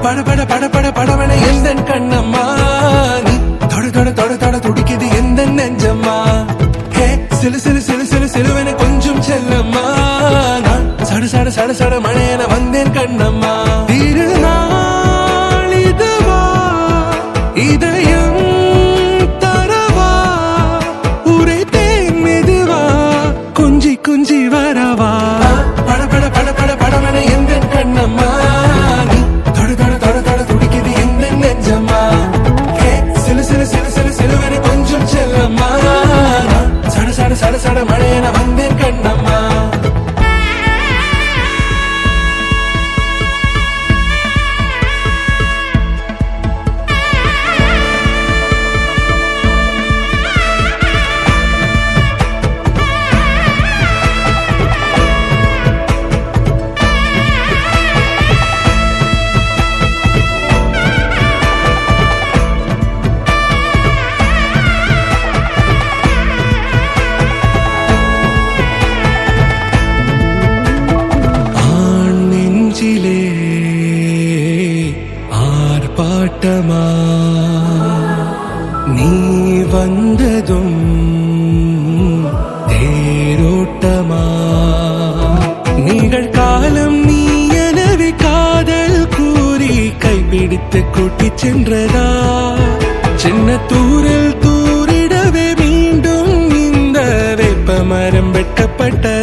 பட பட பட பட படவன எந்த கண்ணம்மா நீ தொட தொட தொட தொட துடிக்குது எந்த நெஞ்சம்மா ஹே சிலு சிலு சிலு சிலு சிலுவன கொஞ்சம் செல்லம்மா நான் சட சட சட சட மழையன வந்தேன் கண்ணம்மா திருநாள் இதுவா இதயம் தரவா உரைத்தேன் மெதுவா குஞ்சி குஞ்சி வரவா பட பட பட பட படவன எந்த கண்ணம்மா நீ தொட தொட தொட தொட துடிக்குது எந்த நெஞ்சம்மா ஹே சிலு சிலு சிலு சிலு சிலுவன கொஞ்சம் செல்லம்மா நான் சட சட சட சட மழையன வந்தேன் கண்ணம்மா ஆர்ப்பாட்டமா நீ வந்ததும் தேரோட்டமா நிகழ்காலம் நீ எனவே காதல் கூறி கைப்பிடித்து கூட்டிச் சென்றதா சின்ன தூரில் தூரிடவே மீண்டும் இந்த வேப்ப மரம் வெட்டப்பட்ட